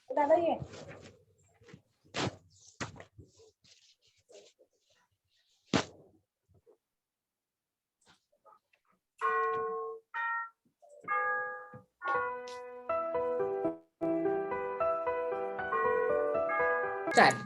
दादा ये चालेल.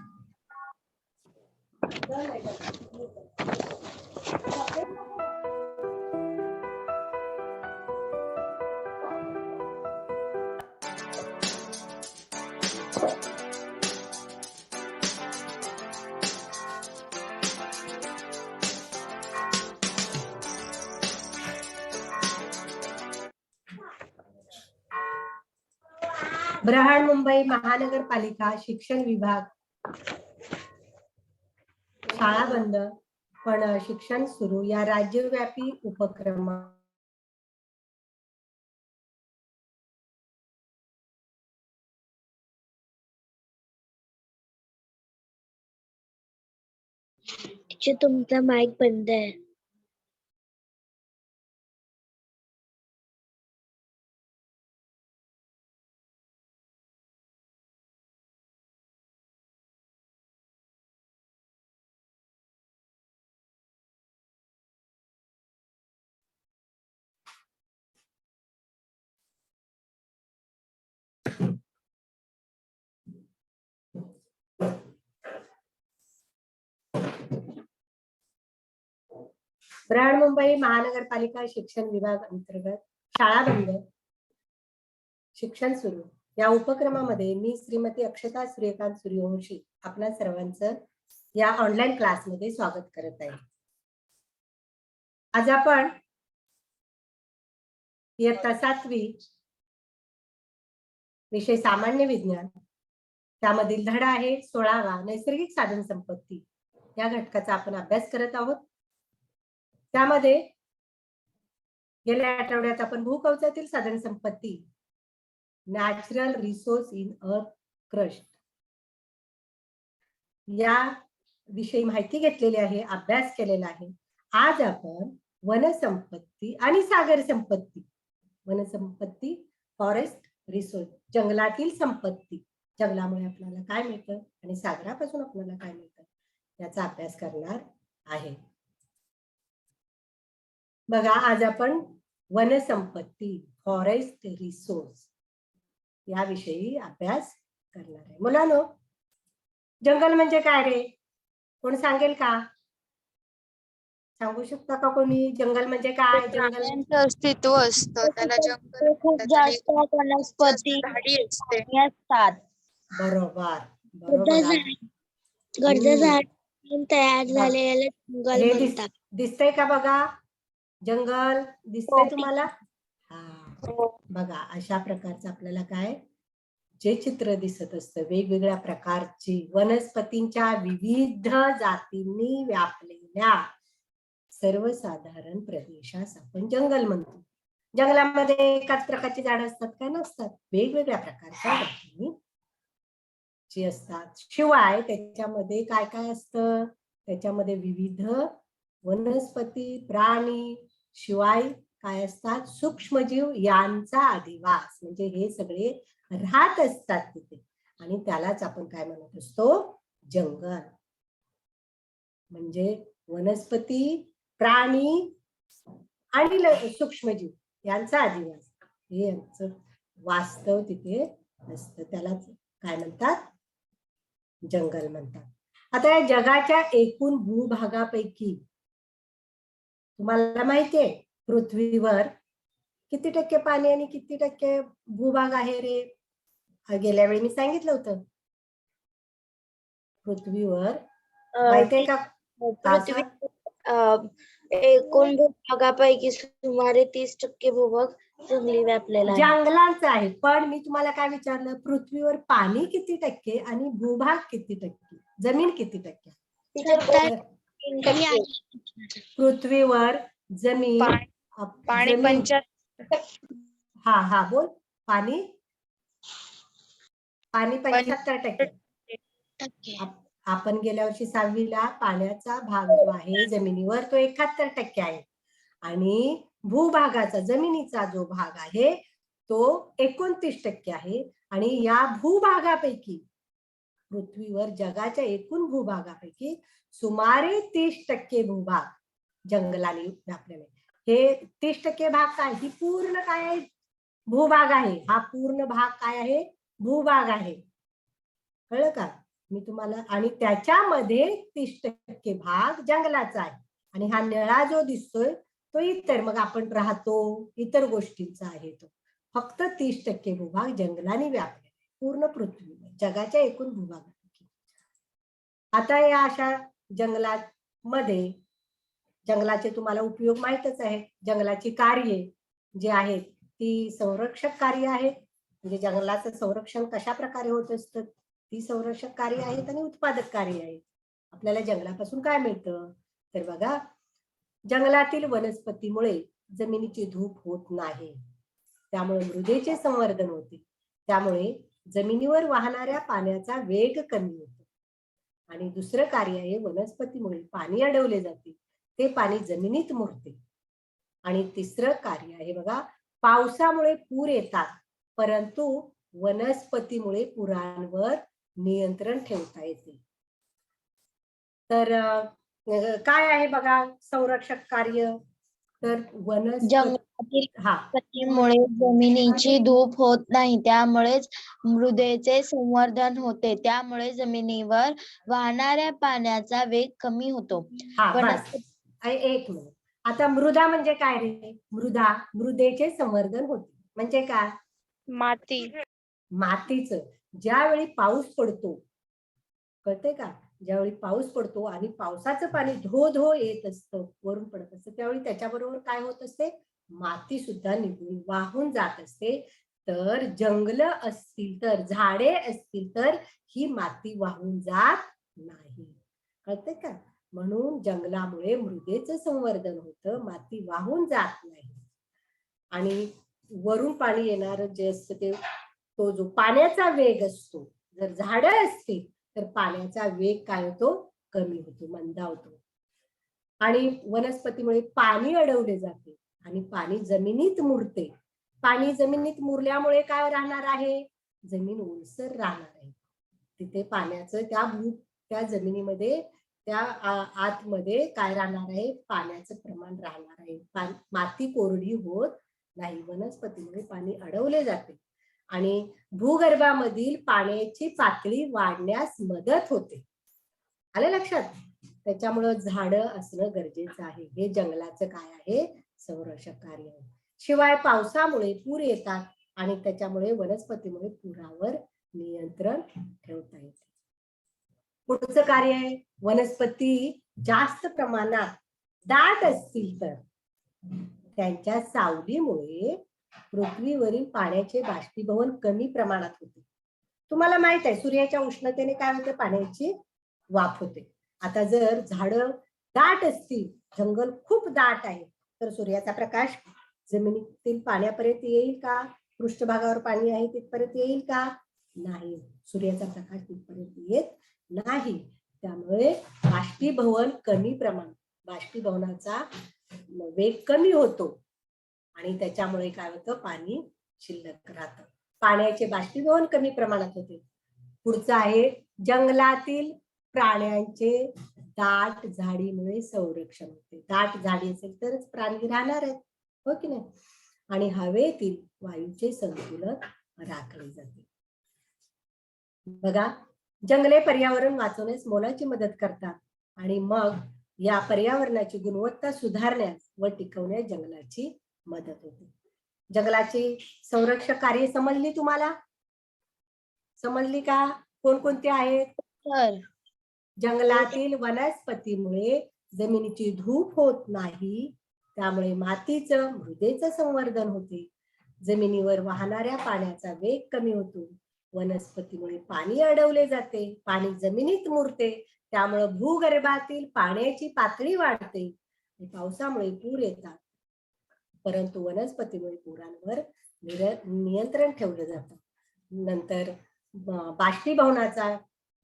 बृहन्मुंबई महानगरपालिका शिक्षण विभाग शाळा बंद पण शिक्षण सुरू या राज्यव्यापी उपक्रम तुमचा माईक बंद आहे. बृहन्मुंबई महानगरपालिका शिक्षण विभाग अंतर्गत शाळा बंद शिक्षण सुरू या उपक्रमामध्ये मी श्रीमती अक्षता सूर्यकांत सूर्यवंशी आपल्या सर्वांचं या ऑनलाईन क्लासमध्ये स्वागत करत आहे. आज आपण इयत्ता 7वी विषय सामान्य विज्ञान त्यामधील धडा आहे 16वा नैसर्गिक साधन संपत्ती या घटकाचा आपण अभ्यास करत आहोत. त्यामध्ये गेल्या आठवड्यात आपण भूकवचातील साधन संपत्ती natural resource in earth crust या विषयी माहिती घेतलेली आहे, अभ्यास केलेला आहे. आज आपण वनसंपत्ती आणि सागर संपत्ती, वनसंपत्ती फॉरेस्ट रिसोर्स, जंगलातील संपत्ती, जंगलामुळे आपल्याला काय मिळतं आणि सागरापासून आपल्याला काय मिळतं याचा अभ्यास करणार आहे. बघा, आज आपण वनसंपत्ती फॉरेस्ट रिसोर्स याविषयी अभ्यास करणार आहे. मुलांनो, जंगल म्हणजे काय रे? कोण सांगेल का? सांगू शकता का कोणी? जंगल म्हणजे काय? प्राण्यांचं अस्तित्व असतं त्याला जंगल खूप म्हणतात आणि जास्त वनस्पती झाडी असते. असतात. बरोबर बरोबर आहे. गरजा झाड तयार झालेले जंगल हे म्हणतात. दिसतंय का? बघा, जंगल दिसतंय तुम्हाला? हा, बघा, अशा प्रकारचं आपल्याला काय जे चित्र दिसत असतं, वेगवेगळ्या प्रकारची वनस्पतींच्या विविध जातींनी व्यापलेल्या सर्वसाधारण प्रदेशास आपण जंगल म्हणतो. जंगलामध्ये एकाच प्रकारची झाडं असतात का? नसतात. वेगवेगळ्या प्रकारच्या जातींनी जी असतात. शिवाय त्याच्यामध्ये काय काय असतं? त्याच्यामध्ये विविध वनस्पती, प्राणी, शिवाय काय असतात? सूक्ष्मजीव यांचा अधिवास, म्हणजे हे सगळे राहत असतात तिथे आणि त्यालाच आपण काय म्हणत असतो? जंगल. म्हणजे वनस्पती, प्राणी आणि सूक्ष्मजीव यांचा अधिवास, हे यांचं वास्तव तिथे असतं, त्यालाच काय म्हणतात? जंगल म्हणतात. आता या जगाच्या एकूण भूभागापैकी तुम्हाला माहितीये पृथ्वीवर किती टक्के पाणी आणि किती टक्के भूभाग आहे रे? गेल्या वेळी मी सांगितलं होतं. पृथ्वीवर माहितीये का? पृथ्वी एकूण भूभागापैकी सुमारे 30% भूभाग जंगली व्यापलेला आहे. जंगलांचं आहे. पण मी तुम्हाला काय विचारलं? पृथ्वीवर पाणी किती टक्के आणि भूभाग किती टक्के, जमीन किती टक्के? पृथ्वीवर जमीन पाणी 75. हा हा बोल. पाणी 75%. आपण गेल्या वर्षी 6वीला पाण्याचा भाग जो आहे जमिनीवर तो 71% आहे आणि भूभागाचा, जमिनीचा जो भाग आहे तो 29% आहे. आणि या भूभागापैकी पृथ्वीवर जगाच्या एकूण भूभागापैकी सुमारे 30% भूभाग जंगलाने व्यापलेला आहे. हे 30% भाग काय, ही पूर्ण काय आहे, भूभाग आहे. हा पूर्ण भाग काय आहे, भूभाग आहे. कळलं का मी तुम्हाला? आणि त्याच्यामध्ये 30% भाग जंगलाचा आहे. आणि हा निळा जो दिसतोय तो इतर, मग आपण राहतो इतर गोष्टींचा आहे. तो फक्त 30% भूभाग जंगलाने व्यापलेला आहे पूर्ण पृथ्वीवर जगाच्या एकूण भूभागापैकी. आता या अशा जंगलामध्ये जंगलाचे तुम्हाला उपयोग माहितच आहे. जंगलाची कार्ये जी आहेत ती संरक्षक कार्य आहेत. म्हणजे जंगलाचं संरक्षण कशा प्रकारे होत असतं, ती संरक्षक कार्य आहेत आणि उत्पादक कार्य आहेत. आपल्याला जंगलापासून काय मिळतं तर बघा, जंगलातील वनस्पतीमुळे जमिनीची धूप होत नाही, त्यामुळे मृदेचे संवर्धन होते. त्यामुळे जमिनीवर वाहणाऱ्या पाण्याचा वेग कमी होतो. आणि दुसरं कार्य आहे, वनस्पतीमुळे पाणी अडवले जाते, ते पाणी जमिनीत मुरते. आणि तिसरं कार्य आहे बघा, पावसामुळे पूर येतात, परंतु वनस्पतीमुळे पुरांवर नियंत्रण ठेवता येते. तर काय आहे बघा संरक्षक कार्य, तर वनस्पती जंगलातील हा वनस्पतीमुळे जमिनीची धूप होत नाही, त्यामुळेच मृदेचे संवर्धन होते. त्यामुळे जमिनीवर वाहणाऱ्या पाण्याचा वेग कमी होतो. हा बस वनस्पती एक मिनिट. आता मृदा म्हणजे काय रे, मृदा मृदेचे संवर्धन होते म्हणजे काय, माती. मातीचं ज्यावेळी पाऊस पडतो, कळते का, ज्यावेळी पाऊस पडतो आणि पावसाचं पाणी धो धो येत असतं, वरून पडत असतं, त्यावेळी त्याच्याबरोबर काय होत असते, माती सुद्धा निघून वाहून जात असते. तर जंगल असतील तर, झाडे असतील तर ही माती वाहून जात नाही. कळते का? म्हणून जंगलामुळे मृदेचं संवर्धन होतं, माती वाहून जात नाही. आणि वरून पाणी येणार जे असतं ते, तो जो पाण्याचा वेग असतो, जर झाडं असतील तर पाण्याचा वेग काय होतो, कमी होतो, मंदावतो. आणि वनस्पतीमुळे पाणी अडवले जाते आणि पाणी जमिनीत मुरते. पाणी जमिनीत मुरल्यामुळे काय राहणार आहे, जमीन ओलसर राहणार आहे. तिथे पाण्याचं त्या जमिनीमध्ये त्या आतमध्ये काय राहणार आहे, पाण्याचं प्रमाण राहणार आहे. माती कोरडी होत नाही, वनस्पतीमुळे पाणी अडवले जाते. आणि भूगर्भामधील पाण्याची पातळी वाढण्यास मदत होते. आलं लक्षात? त्याच्यामुळे झाडं असणं गरजेचं आहे. हे जंगलाचं काय आहे, संरक्षक कार्य आहे. शिवाय पावसामुळे पूर येतात आणि त्याच्यामुळे वनस्पतीमुळे पुरावर नियंत्रण ठेवता येते. पुढचं कार्य आहे, वनस्पती जास्त प्रमाणात दाट असतील तर त्यांच्या सावलीमुळे पृथ्वीवरील पाण्याचे बाष्पीभवन कमी प्रमाणात होते. तुम्हाला माहित आहे सूर्याच्या उष्णतेने काय होते, पाण्याची वाफ होते. आता जर झाडं दाट असतील, जंगल खूप दाट आहे, तर सूर्याचा प्रकाश जमिनीतील पाण्यापर्यंत येईल का, पृष्ठभागावर पाणी आहे तिथपर्यंत येईल का, नाही, सूर्याचा प्रकाश तिथपर्यंत येत नाही. त्यामुळे बाष्पीभवन कमी प्रमाणात, बाष्पीभवनाचा वेग कमी होतो आणि त्याच्यामुळे काय होतं, पाणी शिल्लक राहतं, पाण्याचे बाष्पीभवन कमी प्रमाणात होते. पुढचं आहे, जंगलातील प्राण्यांचे दाट झाडीमुळे संरक्षण होते. दाट झाडी असेल तरच प्राणी राहणार आहेत, हो की नाही. आणि हवेतील वायूचे संतुलन राखले जाते. बघा, जंगले पर्यावरण वाचवण्यास मोलाची मदत करतात आणि मग या पर्यावरणाची गुणवत्ता सुधारण्यास व टिकवण्यास जंगलाची मदत होते. जंगलाची संरक्षक कार्य समजली तुम्हाला, समजली का, कोणकोणती आहेत? तर जंगलातील वनस्पतीमुळे जमिनीची धूप होत नाही, त्यामुळे मातीचं मृदेचं संवर्धन होते. जमिनीवर वाहणाऱ्या पाण्याचा वेग कमी होतो. वनस्पतीमुळे पाणी अडवले जाते, पाणी जमिनीत मुरते, त्यामुळे भूगर्भातील पाण्याची पातळी वाढते. पावसामुळे पूर येतात, परंतु वनस्पतीमुळे पुरांवर नियंत्रण ठेवलं जातं. नंतर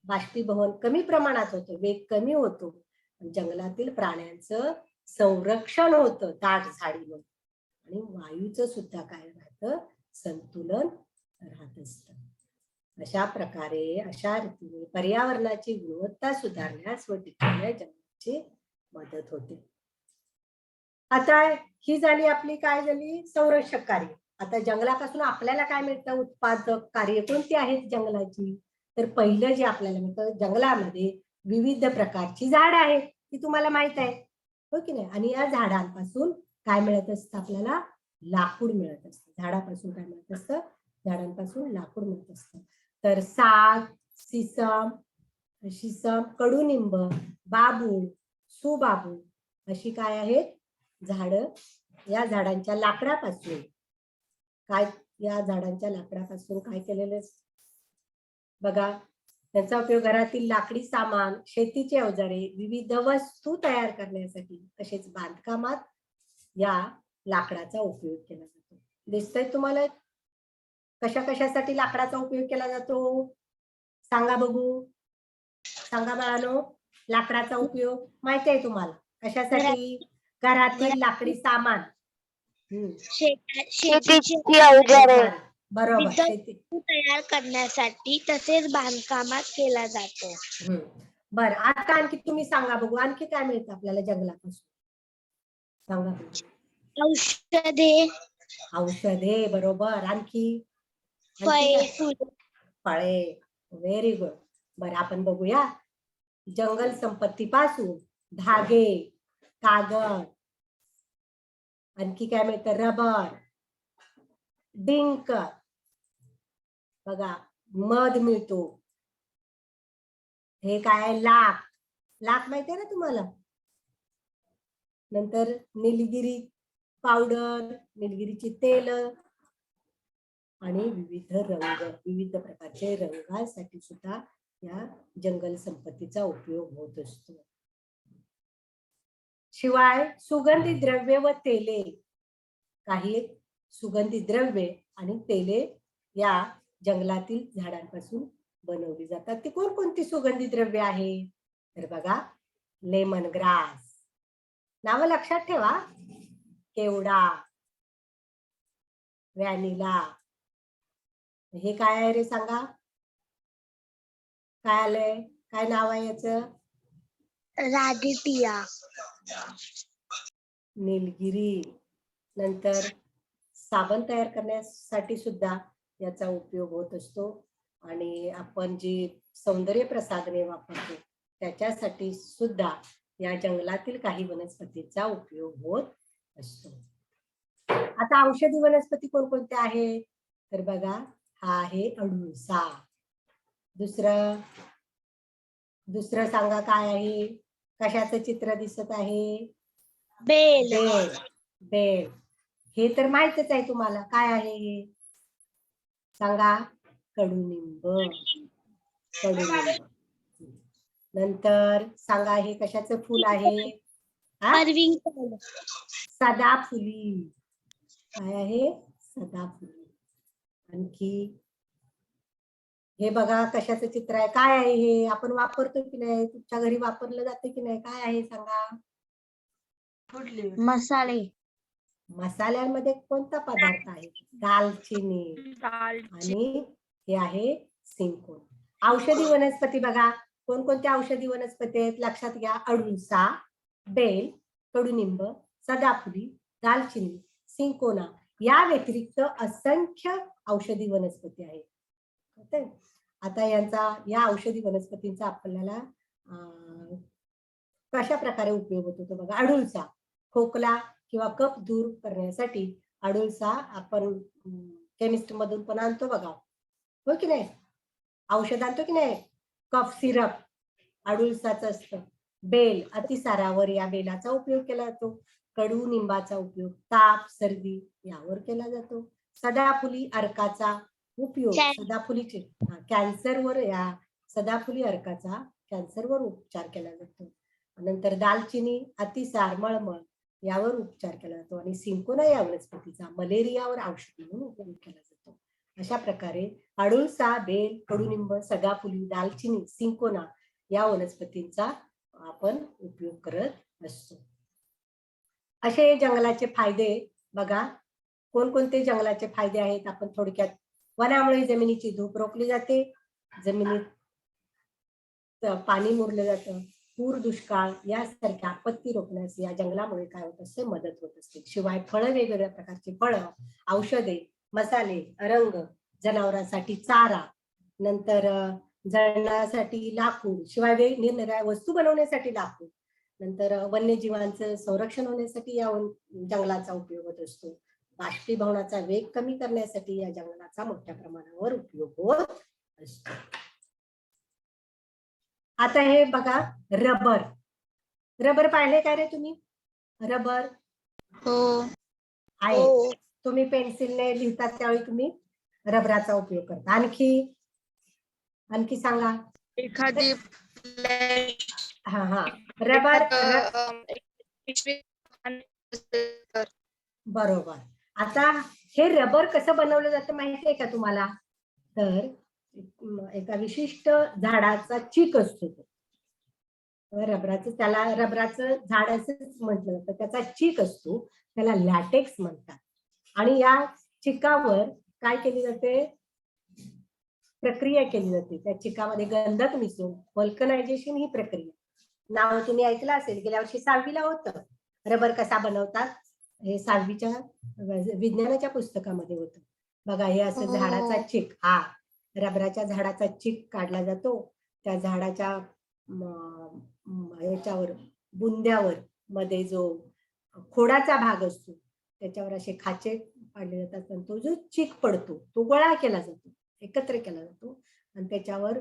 बाष्पीभवन कमी प्रमाणात होतं, वेग कमी होतो. जंगलातील प्राण्यांचं संरक्षण होतं दाट झाडीमुळे आणि वायूचं सुद्धा काय राहतं, संतुलन राहत असतं. अशा प्रकारे अशा रीतीने पर्यावरणाची गुणवत्ता सुधारण्यास व टिकवण्यास जंगलाची मदत होते. आता ही झाली आपली काय झाली संरक्षक कार्य. आता जंगलापासून आपल्याला काय मिळतं? उत्पादक कार्य कोणती आहेत जंगलाची? तर पहिलं जे आपल्याला मिळतं, जंगलामध्ये विविध प्रकारची झाडं आहेत, ती तुम्हाला माहित आहे, हो की नाही? आणि या झाडांपासून काय मिळत असतं आपल्याला? लाकूड मिळत असतं. झाडापासून काय मिळत असतं? झाडांपासून लाकूड मिळत असतं. तर साग, शिसम, कडुनिंब, बाबूळ, सुबाबूळ अशी काय आहेत झाडं. या झाडांच्या लाकडापासून काय केलेलं बघा, त्यांचा उपयोग घरातील लाकडी सामान, शेतीचे अवजारे, विविध वस्तू तयार करण्यासाठी तसेच बांधकामात या लाकडाचा उपयोग केला जातो. दिसतंय तुम्हाला कशा कशासाठी लाकडाचा उपयोग केला जातो? सांगा बघू, सांगा बाळांनो. लाकडाचा उपयोग माहिती आहे तुम्हाला कशासाठी? घरातील लाकडी सामान, शेतीची अवजारे बरोबर, शेती तयार करण्यासाठी तसेच बांधकामात केला जातो. बर, आता आणखी तुम्ही सांगा बघू, आणखी काय मिळतं आपल्याला जंगलापासून? सांगा. औषधे, बरोबर. आणखी फळे. Very good. बरं, आपण बघूया. जंगल संपत्तीपासून धागे, कागद, आणखी काय मिळतं? रबर, डिंक, बघा, मध मिळतो. हे काय? लाख. लाख माहिती आहे ना तुम्हाला? नंतर निलगिरी पावडर, निलगिरीची तेल आणि विविध प्रकारचे रंगासाठी सुद्धा या जंगल संपत्तीचा उपयोग होत असतो. शिवाय सुगंधी द्रव्य व तेले, काही सुगंधी द्रव्ये आणि तेले या जंगलातील झाडांपासून बनवली जातात. ती कोणकोणती सुगंधी द्रव्ये आहेत? तर बघा, लेमन ग्रास, नाव लक्षात ठेवा, केवडा, व्हॅनिला. हे काय आहे रे सांगा? काय आलंय? काय नाव आहे याचं? राधिपिया. निलगिरी. नंतर साबण तयार करण्यासाठी सुद्धा याचा उपयोग होत असतो. आणि आपण जी सौंदर्य प्रसाधने वापरतो त्याच्यासाठी सुद्धा या जंगलातील काही वनस्पतीचा उपयोग होत असतो. आता औषधी वनस्पती कोणकोणत्या आहेत? तर बघा, हा आहे अडुळसा. दुसरं सांगा काय आहे? कशाचं चित्र दिसत आहे? बेल. बेल. हे तर माहितच आहे तुम्हाला. काय आहे हे सांगा? कडुनिंब. नंतर सांगा, हे कशाचं फूल आहे? सदाफुली. काय आहे? सदाफुली. आणखी हे बघा, कशाचं चित्र आहे? काय आहे हे? आपण वापरतो की नाही? तुमच्या घरी वापरलं जातं की नाही? काय आहे सांगा? मसाले. मसाल्यांमध्ये कोणता पदार्थ आहे? दालचिनी. आणि हे आहे सिंकोना. औषधी वनस्पती बघा, कोणकोणत्या औषधी वनस्पती आहेत? लक्षात घ्या. अडुळसा, बेल, कडुनिंब, सदाफुली, दालचिनी, सिंकोना या व्यतिरिक्त असंख्य औषधी वनस्पती आहेत. आता या औषधी वनस्पतींचा आपल्याला कशा प्रकारे उपयोग होतो बघा. अडुळसा, खोकला किंवा कफ दूर करण्यासाठी अडुळसा आपण केमिस्ट मधून पण आणतो बघा, हो की नाही? औषध आणतो की नाही? कफ सिरप अडुळसाचं असतं. बेल, अतिसारावर या बेलाचा उपयोग केला जातो. कडुनिंबाचा उपयोग ताप, सर्दी यावर केला जातो. सदाफुली अर्काचा उपयोग सदाफुलीचे कॅन्सरवर, या सदाफुली अर्काचा कॅन्सरवर उपचार केला जातो. नंतर दालचिनी, अतिसार, मळमळ यावर उपचार केला जातो. आणि सिंकोना या वनस्पतीचा मलेरियावर औषध म्हणून उपयोग केला जातो. अशा प्रकारे अडुळसा, बेल, कडुनिंब, सदाफुली, दालचिनी, सिंकोना या वनस्पतींचा आपण उपयोग करत असतो. असे जंगलाचे फायदे बघा. कोणकोणते जंगलाचे फायदे आहेत आपण थोडक्यात. वनामुळे जमिनीची धूप रोखली जाते, जमिनीत पाणी मुरलं जातं, पूर दुष्काळ यासारख्या आपत्ती रोखण्यास या जंगलामुळे काय होत असते, मदत होत असते. शिवाय फळं, वेगवेगळ्या प्रकारची फळं, औषधे, मसाले, रंग, जनावरांसाठी चारा, नंतर जळणासाठी लाकूड, शिवाय निरनिराळ्या वस्तू बनवण्यासाठी लाकूड, नंतर वन्यजीवांचं संरक्षण होण्यासाठी या जंगलाचा उपयोग होत असतो. बाष्पीभवनाचा वेग कमी करण्यासाठी या जंगलाचा मोठ्या प्रमाणावर उपयोग होत असतो. आता हे बघा, रबर. रबर पाहिले काय रे तुम्ही? रबर हो आहे. तुम्ही पेन्सिलने लिहितात त्यावेळी तुम्ही रबराचा उपयोग करता. आणखी सांगा. एखादी हा रबर. बरोबर. आता हे रबर कसं बनवलं जातं माहितीये का तुम्हाला? तर एका विशिष्ट झाडाचा चीक असतो तो. रबराचं, त्याला रबराचं झाड असंच म्हटलं जातं. त्याचा चीक असतो, त्याला लॅटेक्स म्हणतात. आणि या चिकावर काय केली जाते? प्रक्रिया केली जाते. त्या चिकामध्ये गंधक मिसळून व्हल्कनायझेशन ही प्रक्रिया. नाव तुम्ही ऐकलं असेल, गेल्या वर्षी 6वीला होतं. रबर कसा बनवतात हे 6वीच्या विज्ञानाच्या पुस्तकामध्ये होतं. बघा, हे असं झाडाचा चिक, हा रबराच्या झाडाचा चिक काढला जातो. त्या झाडाच्या याच्यावर बुंद्यावर मध्ये जो खोडाचा भाग असतो त्याच्यावर असे खाचे पाडले जातात आणि तो जो चिक पडतो तो गोळा केला जातो, एकत्र केला जातो आणि त्याच्यावर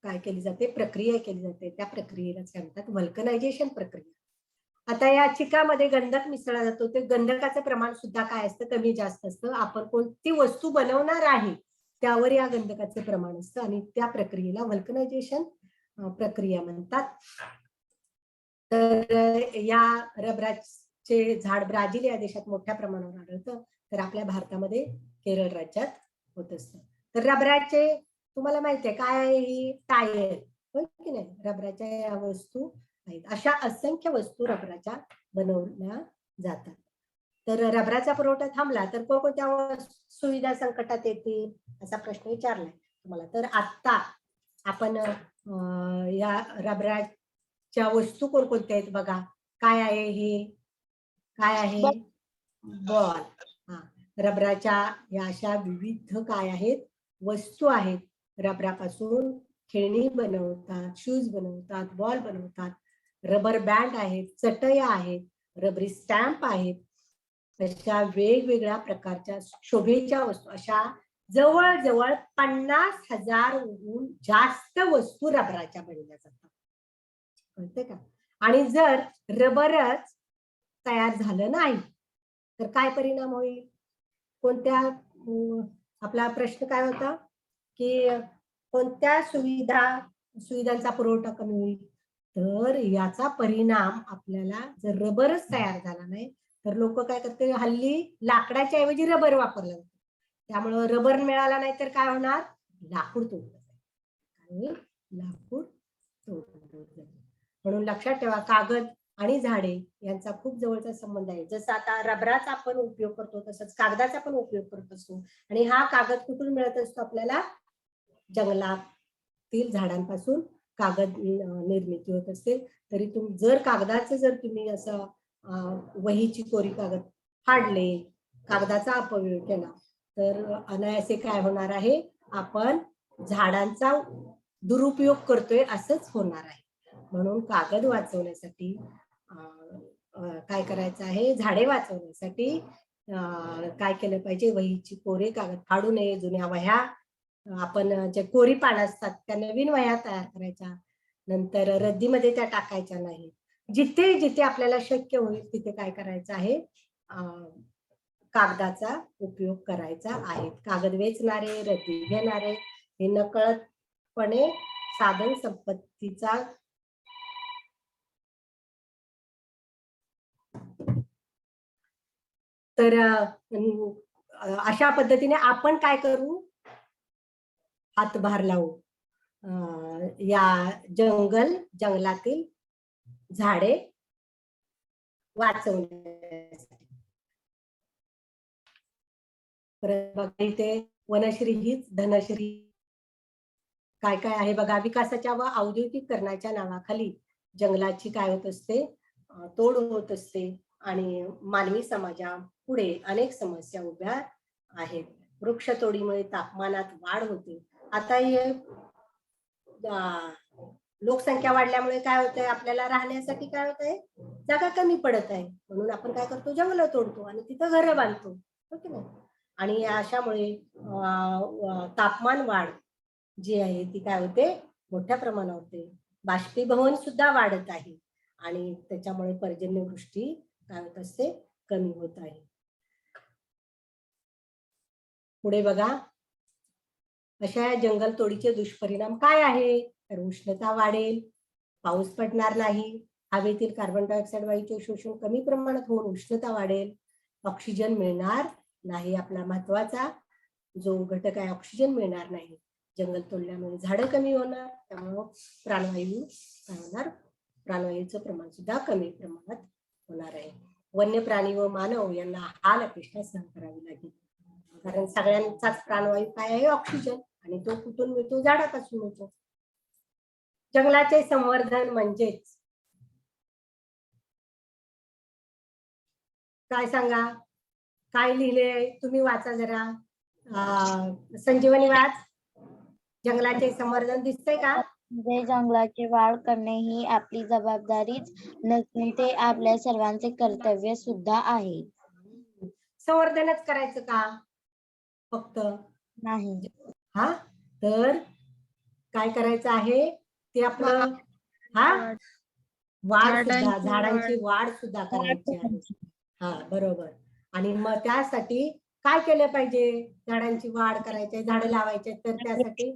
काय केली जाते, प्रक्रिया केली जाते. त्या प्रक्रियेलाच काय म्हणतात, व्हल्कनायझेशन प्रक्रिया. आता या चिकामध्ये गंधक मिसळला जातो. ते गंधकाचं प्रमाण सुद्धा काय असतं, कमी जास्त असतं. आपण कोणती वस्तू बनवणार आहे त्यावर या गंधकाचं प्रमाण असतं आणि त्या प्रक्रियेला व्हल्कनायझेशन प्रक्रिया म्हणतात. तर या रबराचे झाड ब्राझील या देशात मोठ्या प्रमाणावर आढळतं. तर आपल्या भारतामध्ये केरळ राज्यात होत असतं. तर रबराचे तुम्हाला माहिती आहे काय आहे, ही टायर होय की नाही, रबराच्या या वस्तू आहेत. अशा असंख्य वस्तू रबराच्या बनवल्या जातात. तर रबराचा पुरवठा थांबला तर कोणकोणत्या सुविधा संकटात येतील असा प्रश्न विचारलाय तुम्हाला. तर आता आपण या रबराच्या वस्तू कोणकोणत्या आहेत बघा. काय आहे हे, काय आहे, बॉल. हा, रबराच्या या अशा विविध काय आहेत, वस्तू आहेत. रबरापासून खेळणी बनवतात, शूज बनवतात, बॉल बनवतात, रबर बँड आहेत, चटया आहेत, रबरी स्टॅम्प आहेत. अशा वेगवेगळ्या प्रकारच्या शोभेच्या वस्तू, अशा जवळजवळ 50,000हून जास्त वस्तू रबराच्या बनवल्या जातात, कळते का? आणि जर रबरच तयार झालं नाही तर काय परिणाम होईल? कोणत्या, आपला प्रश्न काय होता की कोणत्या सुविधांचा पुरवठा कमी होईल? तर याचा परिणाम आपल्याला, जर रबरच तयार झाला नाही तर लोक काय करते, हल्ली लाकडाच्या ऐवजी रबर वापरलं जातं. त्यामुळे रबर मिळाला नाही तर काय होणार, लाकूड तोडलं जाईल आणि लाकूड तोडलं जाईल. म्हणून लक्षात ठेवा, कागद आणि झाडे यांचा खूप जवळचा संबंध आहे. जसं आता रबराचा आपण उपयोग करतो तसंच कागदाचा पण उपयोग करत असतो. आणि हा कागद कुठून मिळत असतो आपल्याला? जंगलातील झाडांपासून कागद निर्मिती होत असते. तरी जर कागदाचं जर तुम्ही असं वहीची कोरी कागद फाडले, कागदाचा अपव्यय केला तर अनायासे काय होणार आहे, आपण झाडांचा दुरुपयोग करतोय असंच होणार आहे. म्हणून कागद वाचवण्यासाठी काय करायचं आहे, झाडे वाचवण्यासाठी काय केलं पाहिजे, वहीची कोरे कागद फाडू नये. जुन्या वह्या, आपण जे कोरी पानं असतात त्या नवीन वह्या तयार करायच्या, नंतर रद्दीमध्ये त्या टाकायच्या नाही. जिथे जिथे आपल्याला शक्य होईल तिथे काय करायचं आहे, कागदाचा उपयोग करायचा आहे. कागद वेचणारे, रद्दी घेणारे हे नकळतपणे साधन संपत्तीचा तर अशा पद्धतीने आपण काय करू, हातभार लावू या जंगलातील झाडे वाचवण्यासाठी. परत बघा इथे वनश्री हीच धनश्री. काय काय आहे बघा, विकासाच्या व औद्योगिकीकरणाच्या नावाखाली जंगलाची काय होत असते, तोड होत असते आणि मानवी समाजा पुढे अनेक समस्या उभ्या आहेत. वृक्षतोडीमुळे तापमानात वाढ होते. आता हे लोकसंख्या वाढल्यामुळे काय होतंय, आपल्याला राहण्यासाठी काय होतंय, जागा कमी पडत आहे. म्हणून आपण काय करतो, जंगल तोडतो आणि तिथं घरं बांधतो, हो की नाही. आणि अशामुळे तापमान वाढ जी आहे ती काय होते, मोठ्या प्रमाणावर होते. बाष्पीभवन सुद्धा वाढत आहे आणि त्याच्यामुळे पर्जन्यवृष्टी काय होत असते, कमी होत आहे. पुढे बघा, अशा या जंगल तोडीचे दुष्परिणाम काय आहे, तर उष्णता वाढेल, पाऊस पडणार नाही, हवेतील कार्बन डायऑक्साईड वायूचे शोषण कमी प्रमाणात होऊन उष्णता वाढेल, ऑक्सिजन मिळणार नाही. आपला महत्वाचा जो घटक आहे ऑक्सिजन मिळणार नाही. जंगल तोडल्यामुळे झाडं कमी होणार, त्यामुळे प्राणवायू काय होणार, प्राणवायूचं प्रमाण सुद्धा कमी प्रमाणात होणार आहे. वन्य प्राणी व मानव यांना हाल अपेक्षा सहन करावी लागेल, कारण सगळ्यांचाच प्राणवायू काय आहे, ऑक्सिजन, आणि तो कुठून मिळतो, झाडापासून मिळतो. जंगलाचे संवर्धन म्हणजेच काय सांगा, काय लिहिले तुम्ही, वाचा जरा. संजीवनी वाच. जंगलाचे संवर्धन दिसतंय का? म्हणजे जंगलाची वाढ करणे ही आपली जबाबदारीच नसून ते आपल्या सर्वांचे कर्तव्य सुद्धा आहे. संवर्धनच करायचं का फक्त? नाही. हा, तर काय करायचं आहे ते आपलं वाढ सुद्धा, झाडांची वाढ सुद्धा करायची आहे. हा, बरोबर. आणि मग त्यासाठी काय केलं पाहिजे, झाडांची वाढ करायची, झाडं लावायचे, तर त्यासाठी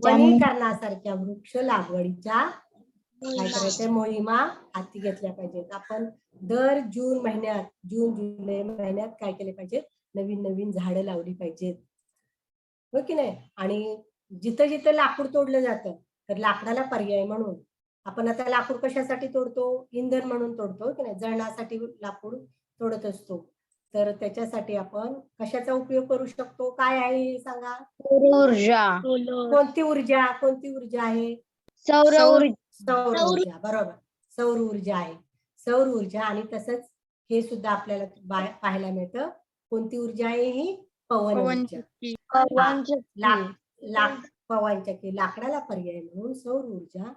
वनीकरणासारख्या वृक्ष लागवडीच्या काय करायचंय, मोहिमा हाती घेतल्या पाहिजेत. आपण दर जून महिन्यात, जून जुलै महिन्यात काय केले पाहिजे, नवीन नवीन झाडं लावली पाहिजेत, हो की नाही. आणि जिथं जिथं लाकूड तोडलं जातं, तर लाकडाला पर्याय म्हणून आपण आता लाकूड कशासाठी तोडतो, इंधन म्हणून तोडतो की नाही, जळणासाठी लाकूड तोडत असतो. तर त्याच्यासाठी आपण कशाचा उपयोग करू शकतो, काय आहे सांगा. ऊर्जा. कोणती ऊर्जा, कोणती ऊर्जा आहे, सौर ऊर्जा. सौर ऊर्जा, बरोबर, सौर ऊर्जा आहे, सौर ऊर्जा. आणि तसंच हे सुद्धा आपल्याला पाहायला मिळतं, कोणती ऊर्जा आहे ही, पवन ऊर्जा. पवनचक्की, लाकडाला पर्याय म्हणून सौर ऊर्जा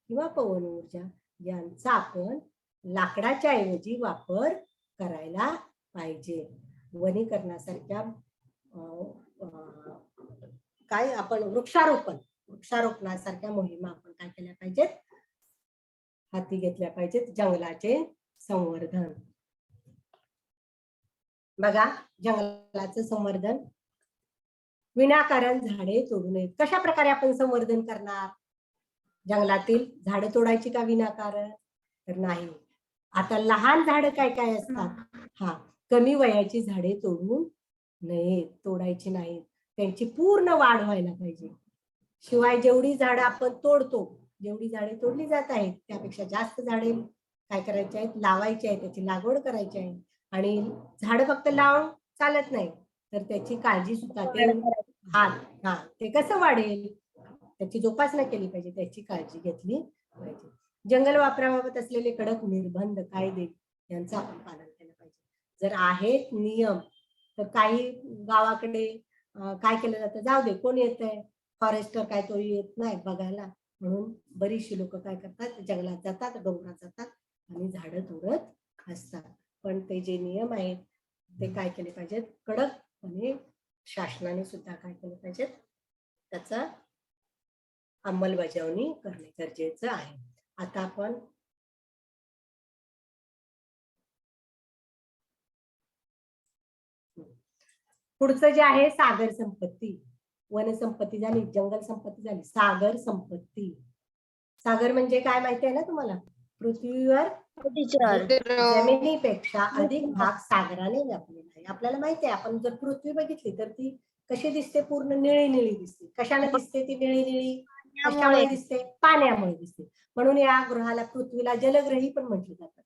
किंवा पवन ऊर्जा यांचा आपण लाकडाच्या ऐवजी वापर करायला पाहिजे. वनीकरणासारख्या काय आपण वृक्षारोपणासारख्या मोहिमा आपण काय केल्या पाहिजेत, हाती घेतल्या पाहिजेत. जंगलाचे संवर्धन बघा, जंगलाचं संवर्धन, विनाकारण झाडे तोडू नयेत. कशा प्रकारे आपण संवर्धन करणार, जंगलातील झाडं तोडायची का विनाकारण, तर नाही. आता लहान झाडं काय काय असतात, हा, कमी वयाची झाडे तोडू नयेत, तोडायची नाहीत, त्यांची पूर्ण वाढ व्हायला पाहिजे. शिवाय जेवढी झाडं आपण तोडतो, जेवढी झाडे तोडली जात आहेत, त्यापेक्षा जास्त झाडे काय करायची आहेत, लावायची आहे, त्याची लागवड करायची आहे. आणि झाडं फक्त लावून चालत नाही, तर त्याची काळजी सुद्धा, ते कसं वाढेल, त्याची जोपासना केली पाहिजे, त्याची काळजी घेतली पाहिजे. जंगल वापराबाबत असलेले कडक निर्बंध, कायदे यांचं आपण पालन केलं पाहिजे. जर आहेत नियम, तर काही गावाकडे काय केलं जातं, जाऊ दे, कोण येतंय, फॉरेस्टर काय तो येत नाही बघायला, म्हणून बरीचशी लोक काय करतात, जंगलात जातात, डोंगरात जातात आणि झाडं तोडत असतात. पण ते जे नियम आहेत ते काय केले पाहिजेत, कडकपणे शासनाने सुद्धा काय केलं पाहिजेत, त्याचा अंमलबजावणी करणे गरजेचं आहे. आता आपण पुढचं जे आहे, सागर संपत्ती. वनसंपत्ती झाली, जंगल संपत्ती झाली, सागर संपत्ती. सागर म्हणजे काय माहिती आहे ना तुम्हाला, पृथ्वीवर जमिनीपेक्षा अधिक भाग सागराने व्यापलेला आहे. आपल्याला माहिती आहे, आपण जर पृथ्वी बघितली तर ती कशी दिसते, पूर्ण निळी निळी दिसते. कशाने दिसते ती निळी निळी, कशामुळे दिसते, पाण्यामुळे दिसते. म्हणून या ग्रहाला पृथ्वीला जलग्रही पण म्हटलं जातं.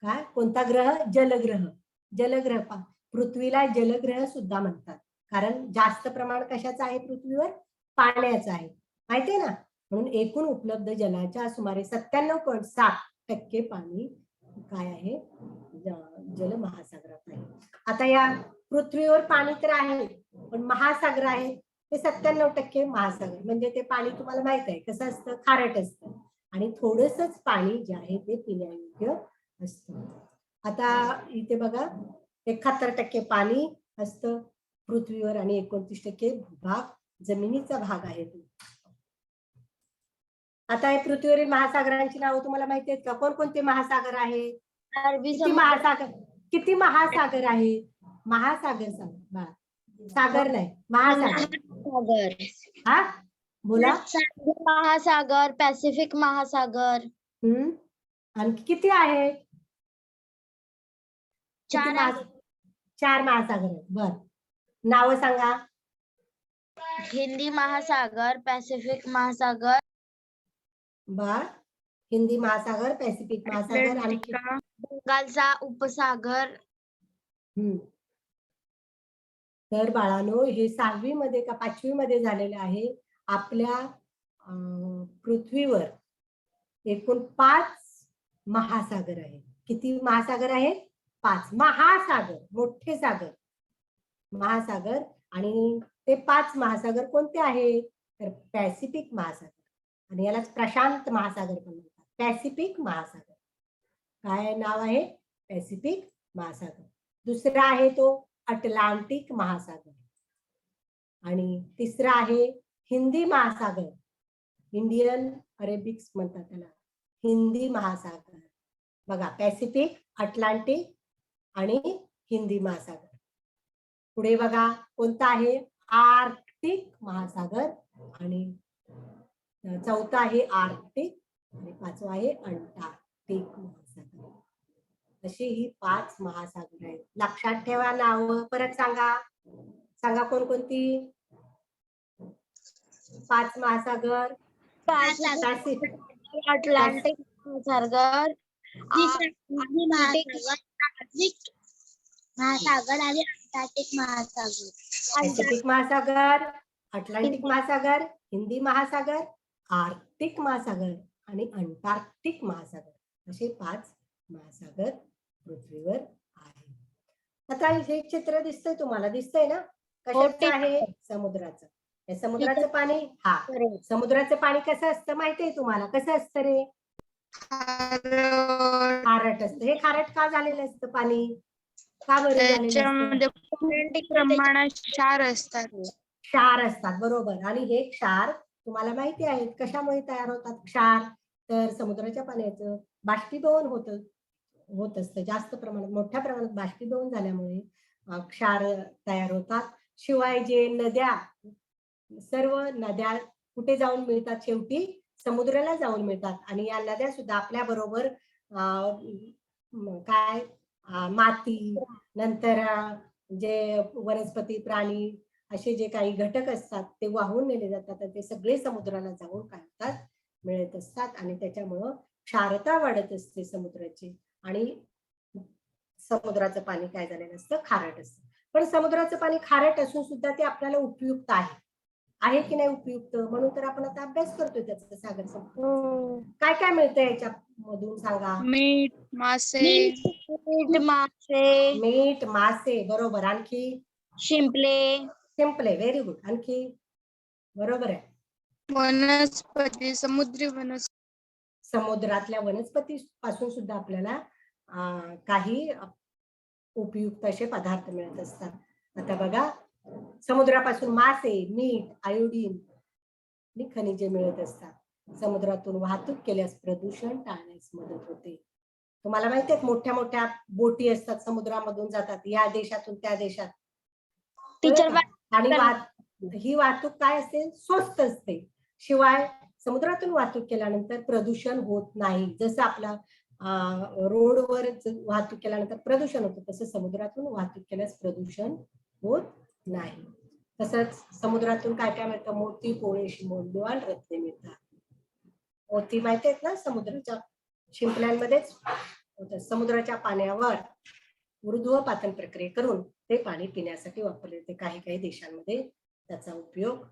काय, कोणता ग्रह, जलग्रह. जलग्रह, पृथ्वीला जलग्रह सुद्धा म्हणतात. कारण जास्त प्रमाण कशाचं आहे पृथ्वीवर? पाण्याचं आहे, माहितीये ना. म्हणून एकूण उपलब्ध जलाच्या सुमारे 97.7% पाणी काय आहे? जल महासागरात आहे. आता या पृथ्वीवर पाणी तर आहे, पण महासागर आहे ते 97% महासागर. म्हणजे ते पाणी तुम्हाला माहित आहे कसं असतं? खारट असतं आणि थोडंसंच पाणी जे आहे ते पिण्यायोग्य असतं. आता इथे बघा 71% पाणी असतं पृथ्वीवर आणि 29% भूभाग जमिनीचा भाग आहे तो. आता हे पृथ्वीवरील महासागरांची नावं तुम्हाला माहिती आहेत का? कोणकोणते महासागर आहे? अरबी किती समुद्र, महासागर? किती महासागर आहे? महासागर सांग. सागर नाही, महासागर. महासागर, हा बोला. महासागर, पॅसिफिक महासागर. आणखी किती आहे? चार आहेत. 4 महासागर आहेत. बर, नाव सांगा. हिंदी महासागर, पॅसिफिक महासागर, हिंदी महासागर, पॅसिफिक महासागर आणि अटलांटिका, बंगालचा उपसागर. तर बाळांनो, हे 6वी मध्ये का 5वी मध्ये झालेलं आहे. आपल्या पृथ्वीवर एकूण 5 महासागर आहेत. किती महासागर आहेत? 5 महासागर, मोठे सागर महासागर. आणि ते 5 महासागर कोणते आहेत? तर पॅसिफिक महासागर, आणि यालाच प्रशांत महासागर पण म्हणतात. पॅसिफिक महासागर काय नाव आहे? पॅसिफिक महासागर. दुसरा आहे तो अटलांटिक महासागर, आणि तिसरा आहे हिंदी महासागर. इंडियन अरेबिक्स म्हणतात त्याला, हिंदी महासागर. बघा, पॅसिफिक, अटलांटिक आणि हिंदी महासागर. पुढे बघा कोणता आहे? आर्क्टिक महासागर, आणि चौथा आहे आर्क्टिक, आणि 5वा आहे अंटार्क्टिक महासागर. अशी ही 5 महासागर आहेत. लक्षात ठेवा नाव. परत सांगा, सांगा कोणकोणती? 5 महासागर. पॅसिफिक, अटलांटिक महासागर, महासागर आणि अंटार्क्टिक महासागर. पॅसिफिक महासागर, अटलांटिक महासागर, हिंदी महासागर, आर्क्टिक महासागर आणि अंटार्क्टिक महासागर. असे 5 महासागर पृथ्वीवर आहे. आता हे चित्र दिसतंय तुम्हाला? दिसतंय ना? कशाचं आहे? समुद्राचं. हे समुद्राचं पाणी, हा समुद्राचं पाणी कसं असतं माहितीये तुम्हाला? कसं असतं रे? खारट असतं. हे खारट का झालेलं असतं पाणी? का बरं झालेलं त्याच्यामध्ये असतं? प्रमाणात क्षार असतात. क्षार असतात, बरोबर. आणि हे क्षार तुम्हाला माहिती आहे कशामुळे तयार होतात क्षार? तर समुद्राच्या पाण्याचं बाष्पीभवन होत असतं जास्त प्रमाणात, मोठ्या प्रमाणात बाष्पीभवन झाल्यामुळे क्षार तयार होतात. शिवाय जे नद्या, सर्व नद्या कुठे जाऊन मिळतात? शेवटी समुद्राला जाऊन मिळतात. आणि या नद्या सुद्धा आपल्या बरोबर काय माती, नंतर जे वनस्पती, प्राणी असे जे काही घटक असतात ते वाहून नेले जातात, ते सगळे समुद्राला जाऊन काय होतात? मिळत असतात. आणि त्याच्यामुळं क्षारता वाढत असते समुद्राची, आणि समुद्राचं पाणी काय झालेलं असतं? खारट असतं. पण समुद्राचं पाणी खारट असून सुद्धा ते आपल्याला उपयुक्त आहे की नाही उपयुक्त? म्हणून तर आपण आता अभ्यास करतोय त्याचा. सागर समुद्राचा काय काय मिळतं याच्या मधून सांगा? मीठ, मासे, मीठ, मासे, बरोबर. आणखी? शिंपले. Very good. आणखी? बरोबर आहे. वनस्पती, समुद्री वनस्पती. समुद्रातल्या वनस्पती पासून सुद्धा आपल्याला काही उपयुक्त असे पदार्थ मिळत असतात. आता बघा, समुद्रापासून मासे, मीठ, आयोडीन आणि खनिजे मिळत असतात. समुद्रातून वाहतूक केल्यास प्रदूषण टाळण्यास मदत होते. तुम्हाला माहिती आहे मोठ्या मोठ्या बोटी असतात, समुद्रामधून जातात या देशातून त्या देशात. आणि ही वाहतूक काय असते? स्वस्त असते. शिवाय समुद्रातून वाहतूक केल्यानंतर प्रदूषण होत नाही. जसं आपला रोडवर वाहतूक केल्यानंतर प्रदूषण होतं, तसं समुद्रातून वाहतूक केल्यास प्रदूषण होत नाही. तसंच समुद्रातून काय काय मिळतं? मोती, पोळे, मौल्यवान रत्ने मिळतात. मोती माहिती आहेत ना? समुद्राच्या शिंपल्यांमध्येच होतात. समुद्राच्या पाण्यावर ऊर्ध्वपातन प्रक्रिया करून ते पाणी पिण्यासाठी वापरले जाते. काही काही देशांमध्ये त्याचा उपयोग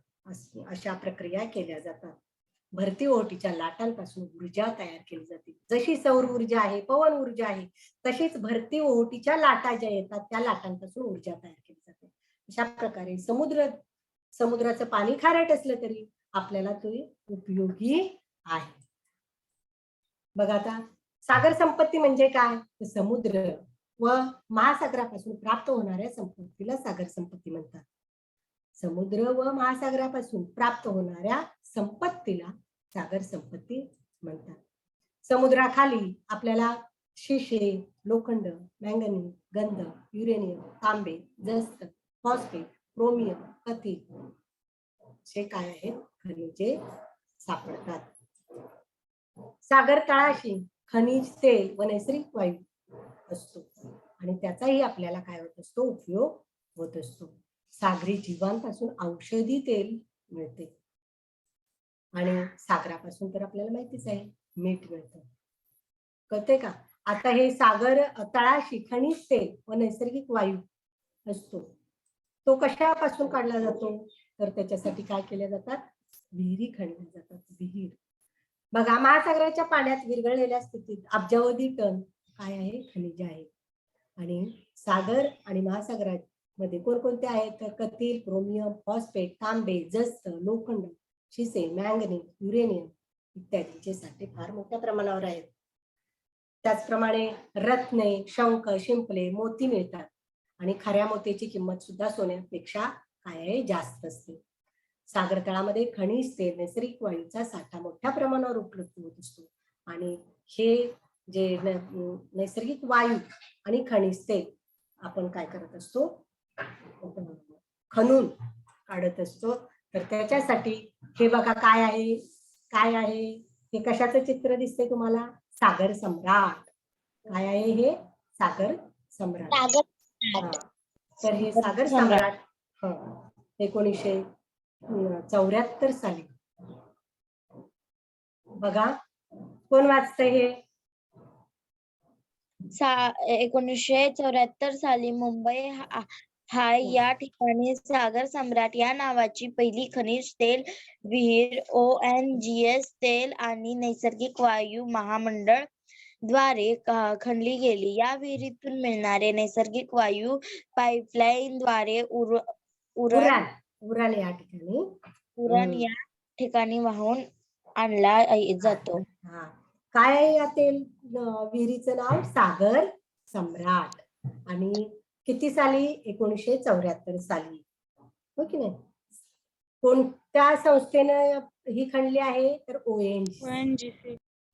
अशा प्रक्रिया केल्या जातात. भरती ओहोटीच्या लाटांपासून ऊर्जा तयार केली जाते. जशी सौर ऊर्जा आहे, पवन ऊर्जा आहे, तशीच भरती ओहोटीच्या लाटा ज्या येतात त्या लाटांपासून ऊर्जा तयार केली जाते. अशा प्रकारे समुद्राचं पाणी खारट असलं तरी आपल्याला ते उपयोगी आहे. बघा आता सागर संपत्ती म्हणजे काय? तर समुद्र व महासागरापासून प्राप्त होणाऱ्या संपत्तीला सागर संपत्ती म्हणतात. समुद्र व महासागरापासून प्राप्त होणाऱ्या संपत्तीला सागर संपत्ती म्हणतात. समुद्राखाली आपल्याला शिशे, लोखंड, मॅंगनीज, गंधक, युरेनियम, तांबे, जस्त, फॉस्फेट, क्रोमियम, कथित असे काय आहेत खनिजे सापडतात. सागर तळाशी खनिज तेल व नैसर्गिक वायू असतो आणि त्याचाही आपल्याला काय होत असतो? उपयोग होत असतो. सागरी जीवांपासून औषधी तेल मिळते आणि सागरापासून तर आपल्याला माहितीच आहे मीठ मिळतं. कळते का? आता हे सागर तळाशी खनिज तेल व नैसर्गिक वायू असतो, तो कशापासून काढला जातो? तर त्याच्यासाठी काय केल्या जातात? विहिरी खणल्या जातात. विहीर बघा, महासागराच्या पाण्यात विरघळलेल्या स्थितीत अब्जावधी टन काय आहे? खनिजे आहेत. आणि सागर आणि महासागरामध्ये कोणकोणते आहेत? तर कथिल, क्रोमियम, फॉस्फेट, तांबे, जस्त, लोखंड, शिसे, मॅंगनीज, युरेनियम इत्यादींचे साठे फार मोठ्या प्रमाणावर आहेत. त्याचप्रमाणे रत्ने, शंख, शिंपले, मोती मिळतात आणि खऱ्या मोत्याची किंमत सुद्धा सोन्यापेक्षा काय आहे? जास्त असते. सागर तळामध्ये खनिज तेल, नैसर्गिक वायूचा साठा मोठ्या प्रमाणावर उपलब्ध होत असतो आणि हे जे नैसर्गिक वायू आणि खनिज तेल आपण काय करत असतो? खणून काढत असतो. तर त्याच्यासाठी हे बघा काय आहे? काय आहे हे? कशाचं चित्र दिसतंय तुम्हाला? सागर सम्राट. काय आहे हे? सागर सम्राट. तर हे सागर सम्राट 1974 साली बघा, कोण वाचतंय हे? 1974 साली मुंबई या ठिकाणी सागर सम्राट या नावाची पहिली खनिज तेल विहीर ONGS तेल आणि नैसर्गिक वायू महामंडळ द्वारे खणली गेली. या विहिरीतून मिळणारे नैसर्गिक वायू पाईपलाईन द्वारे उरण या ठिकाणी वाहून आणला जातो. काय आहे या तेल विहिरीचं नाव? सागर सम्राट. आणि किती साली? 1974 साली. हो की नाही? कोणत्या संस्थेने ही खणली आहे? तर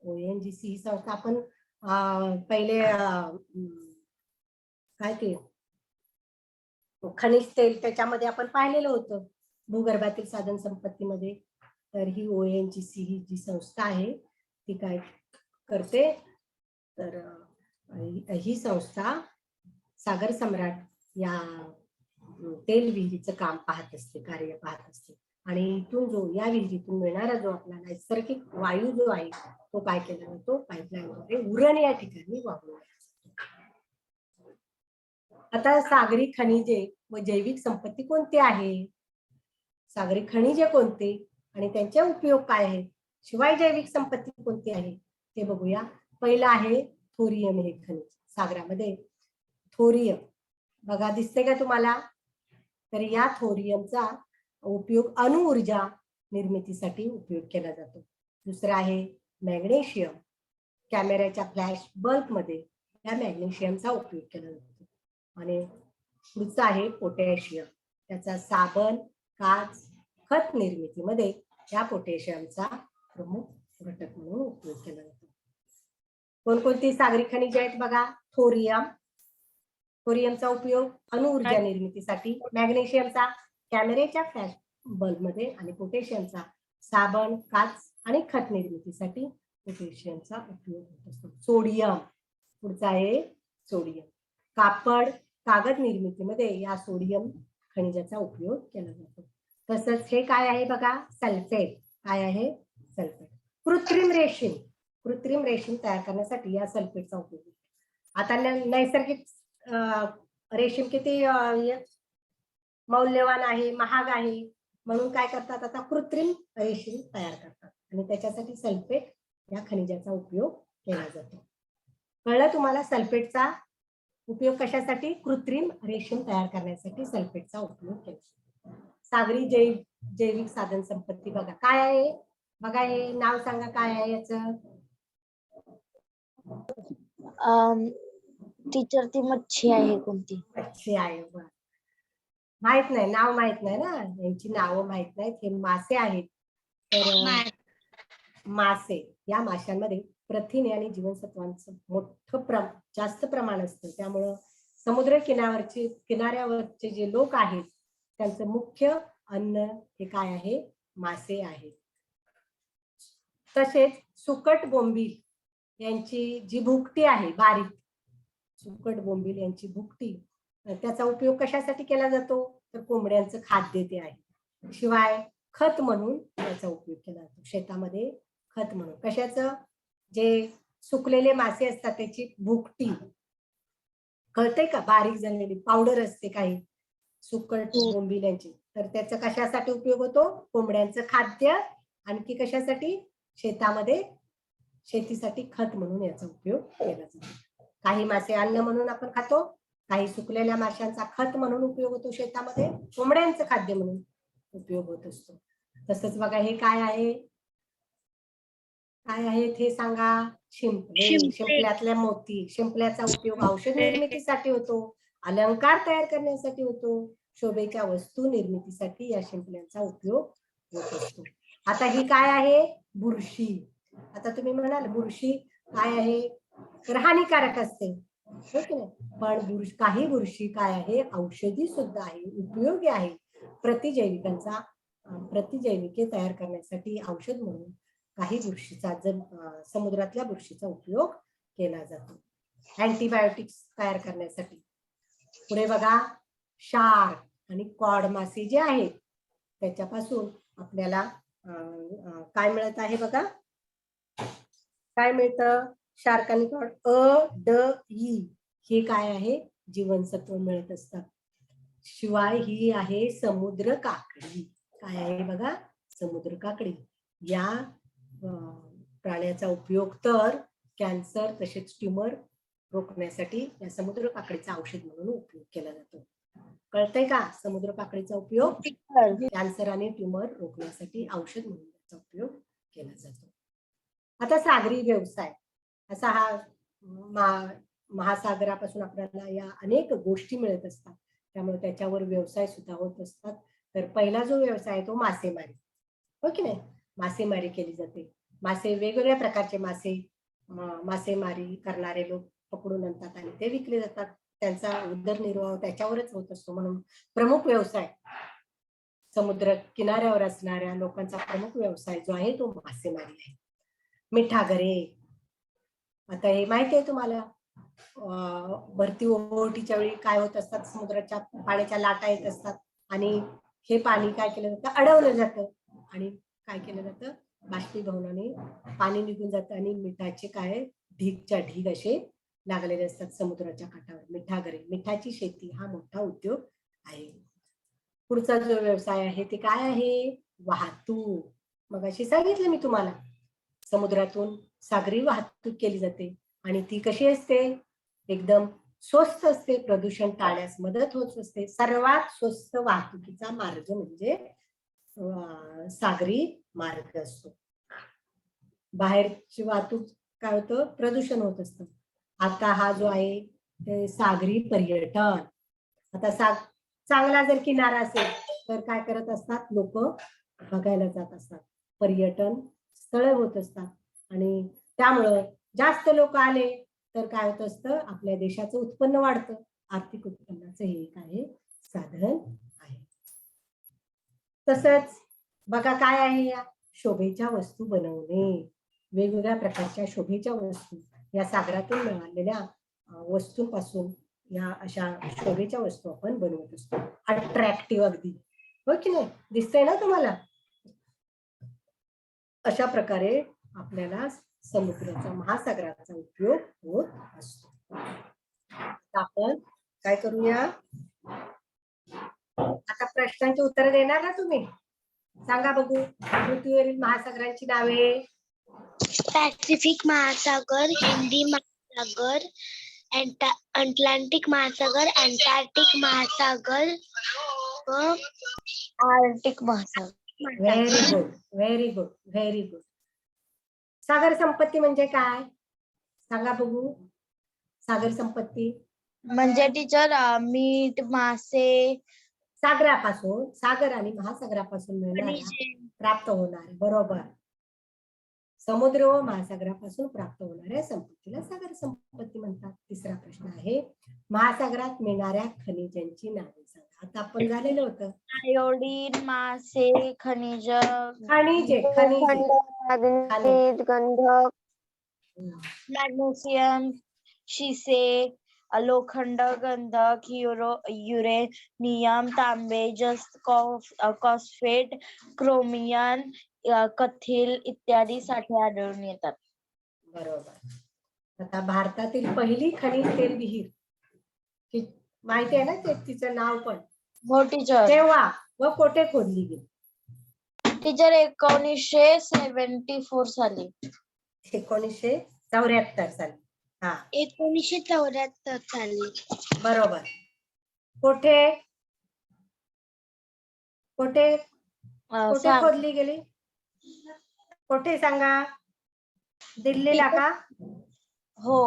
ONGC ही संस्था. आपण पहिले काय ते खनिज तेल त्याच्यामध्ये आपण पाहिलेलं होतं भूगर्भातील साधन संपत्तीमध्ये. तर ही ONGC ही जी संस्था आहे ती काय करते? तर ही संस्था सागर सम्राट या तेल विहिरीचं काम पाहत असते, कार्य पाहत असते. आणि इथून जो या विहिरीतून मिळणारा जो आपला नैसर्गिक वायू जो आहे तो काय केला जातो? पाईपलाईनद्वारे उरण या ठिकाणी वाहून. आता सागरी खनिजे व जैविक संपत्ती कोणती आहे? सागरी खनिजे कोणते आणि त्यांचे उपयोग काय आहेत? शिवाय जैविक संपत्ती कोणती आहे ते बघूया. पहिलं आहे थोरियम हे खनिज. सागरामध्ये थोरियम बघा दिसते का तुम्हाला? तर या थोरियमचा उपयोग अणुऊर्जा निर्मितीसाठी उपयोग केला जातो. दुसरं आहे मॅग्नेशियम. कॅमेऱ्याच्या फ्लॅश बल्ब मध्ये या मॅग्नेशियमचा उपयोग केला जातो. आणि पुढचा आहे पोटॅशियम. त्याचा साबण, काच, खत निर्मितीमध्ये या पोटॅशियमचा प्रमुख घटक म्हणून उपयोग केला जातो. कोणकोणती सागरी खनिजे आहेत बघा? थोरियमचा उपयोग अणुऊर्जा निर्मितीसाठी, मॅग्नेशियमचा कॅमेऱ्याच्या फ्लॅश बल्ब मध्ये आणि पोटॅशियमचा साबण, काच आणि खत निर्मितीसाठी पोटॅशियमचा उपयोग होत असतो. सोडियम, पुढचा आहे सोडियम. कापड, कागद निर्मितीमध्ये या सोडियम खनिजाचा उपयोग केला जातो. तसंच हे काय आहे बघा? सल्फेट. काय आहे? सल्फेट. कृत्रिम रेशीम तयार करण्यासाठी या सल्फेटचा उपयोग होतो. आता नैसर्गिक रेशीम किती मौल्यवान आहे, महाग आहे, म्हणून काय करतात आता कृत्रिम रेशीम तयार करतात आणि त्याच्यासाठी सल्फेट या खनिजाचा उपयोग केला जातो. कळलं तुम्हाला सल्फेटचा उपयोग कशासाठी? कृत्रिम रेशीम तयार करण्यासाठी सल्फेटचा उपयोग केला जातो. सागरी जैविक साधन संपत्ती बघा काय आहे, बघा हे नाव सांगा काय आहे याचं. टीचर ती मच्छी आहे कोणती? मच्छी आहे. माहित नाही, नाव माहित नाही ना, यांची नावं माहित नाहीत. हे मासे आहेत. तर मासे, या माशांमध्ये प्रथिने आणि जीवनसत्वांचं मोठं जास्त प्रमाण असतं. त्यामुळं समुद्र किनाऱ्यावरचे जे लोक आहेत त्यांचं मुख्य अन्न हे काय आहे? मासे आहेत. तसेच सुकट बोंबील यांची जी भुकटी आहे बारीक, सुकट बोंबील यांची भुकटी, त्याचा उपयोग कशासाठी केला जातो? तर कोंबड्यांचं खाद्य ते आहे. शिवाय खत म्हणून त्याचा उपयोग केला जातो शेतामध्ये. खत म्हणून कशाचं? जे सुकलेले मासे असतात त्याची भुकटी, कळतंय का? बारीक झालेली पावडर असते काही सुकट बोंबील यांची, तर त्याचा कशासाठी उपयोग होतो? कोंबड्यांचं खाद्य. आणखी कशासाठी? शेतामध्ये शेतीसाठी खत म्हणून याचा उपयोग केला जातो. काही मासे अन्न म्हणून आपण खातो, काही सुकलेल्या माशांचा खत म्हणून उपयोग होतो शेतामध्ये, कोंबड्यांचं खाद्य म्हणून उपयोग होत असतो. तसंच बघा हे काय आहे, काय आहेत हे सांगा. शिंपले, शिंपल्यातल्या मोती. शिंपल्याचा उपयोग औषध निर्मितीसाठी होतो, अलंकार तयार करण्यासाठी होतो, शोभेच्या वस्तू निर्मितीसाठी या शिंपल्यांचा उपयोग होत असतो. आता ही काय आहे? बुरशी. आता तुम्ही म्हणाल बुरशी काय आहे? तर हानिकारक असते, हो की नाही? पण काही बुरशी काय आहे? औषधी सुद्धा आहे, उपयोगी आहे. प्रतिजैविके तयार करण्यासाठी औषध म्हणून काही बुरशीचा समुद्रातल्या बुरशीचा उपयोग केला जातो, अँटीबायोटिक्स तयार करण्यासाठी. पुढे बघा शार्क आणि कॉड मासे जे आहेत त्याच्यापासून आपल्याला काय मिळत आहे बघा. काय मिळतं? शार्क आणि कॉड, E हे काय आहे? जीवनसत्व मिळत असतात. शिवाय ही आहे समुद्र काकडी. काय आहे बघा? समुद्र काकडी. या प्राण्याचा उपयोग तर कॅन्सर तसेच ट्यूमर रोखण्यासाठी या समुद्र काकडीचा औषध म्हणून उपयोग केला जातो. कळतंय का? समुद्र काकडीचा उपयोग कॅन्सर आणि ट्यूमर रोखण्यासाठी औषध म्हणून त्याचा उपयोग केला जातो. आता सागरी व्यवसाय असा हा महासागरापासून आपल्याला या अनेक गोष्टी मिळत असतात, त्यामुळे त्याच्यावर व्यवसाय सुद्धा होत असतात. तर पहिला जो व्यवसाय आहे तो मासेमारी, हो की नाही? मासेमारी केली जाते. मासे, वेगवेगळ्या प्रकारचे मासेमारी करणारे लोक पकडून आणतात आणि ते विकले जातात. त्यांचा उदरनिर्वाह त्याच्यावरच होत असतो. म्हणून प्रमुख व्यवसाय, समुद्र किनाऱ्यावर असणाऱ्या लोकांचा प्रमुख व्यवसाय जो आहे तो मासेमारी आहे. मिठागरे, आता हे माहिती आहे तुम्हाला, भरती ओहोटीच्या वेळी काय होत असतात? समुद्राच्या पाण्याच्या लाटा येत असतात आणि हे पाणी काय केलं जातं? अडवलं जातं आणि काय केलं जातं? बाष्पीभवनाने पाणी निघून जातं आणि मिठाचे काय ढीगच्या ढीग असे लागलेले असतात समुद्राच्या काठावर. मिठागरे, मिठाची शेती हा मोठा उद्योग आहे. पुढचा जो व्यवसाय आहे ते काय आहे? वाहतूक. मग अशी सांगितलं मी तुम्हाला, समुद्रातून सागरी वाहतूक केली जाते आणि ती कशी असते? एकदम स्वस्त असते, प्रदूषण टाळण्यास मदत होत असते. सर्वात स्वस्त वाहतुकीचा मार्ग म्हणजे सागरी मार्ग असतो. बाहेरची वाहतूक काय होतं? प्रदूषण होत असतं. आता हा जो आहे ते सागरी पर्यटन. आता चांगला जर किनारा असेल तर काय करत असतात? लोक बघायला जात असतात, पर्यटन स्थळ होत असतात आणि त्यामुळं जास्त लोक आले तर काय होत असतं? आपल्या देशाचं उत्पन्न वाढतं. आर्थिक उत्पन्नाचं हे एक आहे साधन आहे. तसंच बघा काय आहे? या शोभेच्या वस्तू बनवणे, वेगवेगळ्या प्रकारच्या शोभेच्या वस्तू या सागरातून मिळालेल्या वस्तूंपासून या अशा शोभेच्या वस्तू आपण बनवत असतो. अट्रॅक्टिव्ह अगदी, हो की नाही? दिसतंय ना तुम्हाला? अशा प्रकारे आपल्याला समुद्राचा, महासागराचा उपयोग होत असतो. आपण काय करूया आता प्रश्नांची उत्तर देणार ना तुम्ही. सांगा बघू पृथ्वीवरील महासागरांची नावे. पॅसिफिक महासागर, हिंदी महासागर, अटलांटिक महासागर, अंटार्क्टिक महासागर व आर्टिक महासागर. Very good, very good, very good. सागर संपत्ती म्हणजे काय सांगा बघू. सागर संपत्ती म्हणजे टीचर मीठ, मासे, सागरापासून, सागर आणि महासागरापासून मिळणाऱ्या खनिजे. प्राप्त होणारे, बरोबर, समुद्र व महासागरापासून प्राप्त होणाऱ्या संपत्तीला सागर संपत्ती म्हणतात. तिसरा प्रश्न आहे महासागरात मिळणाऱ्या खनिजांची नावे सांगा. आता आपण झालेलं होतं. आयोडीन, मासे, खनिज, खनिजे, खनिज, गंधक, मॅग्नेशियम, शिसे, लोखंड, गंधक, युरेनियम, तांबे, जस्त, फॉस्फेट, क्रोमियम, कथील इत्यादी साठे आढळून येतात. बरोबर. आता भारतातील पहिली खनिज तेल विहीर माहिती आहे ना ते, तिचं नाव पण. हो टीचर. तेव्हा व कुठे खोदली गेली? टीचर 1974 साली. 1974 साली. हा 1974 साली. बरोबर. कुठे कुठे कुठे सांग. खोदली गेली? कुठे सांगा. दिल्लीला का? हो.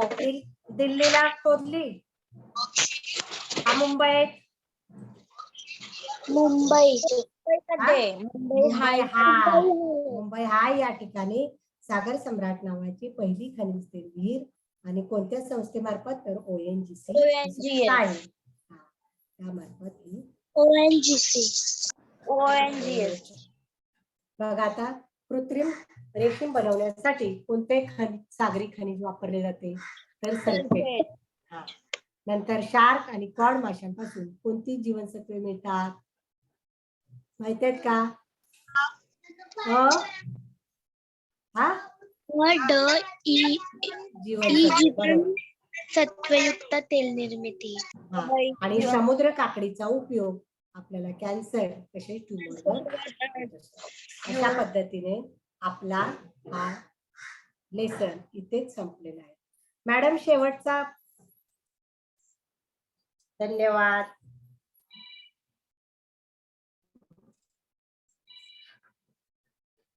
दिल्लीला खोदली का मुंबईत? मुंबई. मुंबई हा या ठिकाणी सागर सम्राट नावाची पहिली खनिज तेल विहीर आणि कोणत्या संस्थेमार्फत तर ONGC त्यामार्फत ही ONGC. बघा आता कृत्रिम रेशीम बनवण्यासाठी कोणते सागरी खनिज वापरले जाते तर सल्फेट. नंतर शार्क आणि कॉड माशांपासून कोणती जीवनसत्वे मिळतात माहिती आहेत का? सत्वयुक्त तेल निर्मिती. आणि समुद्र काकडीचा उपयोग आपल्याला कॅन्सर तसेच ट्यूमरवर. अशा पद्धतीने आपला हा लेसन इथेच संपलेला आहे. मॅडम शेवटचा धन्यवाद.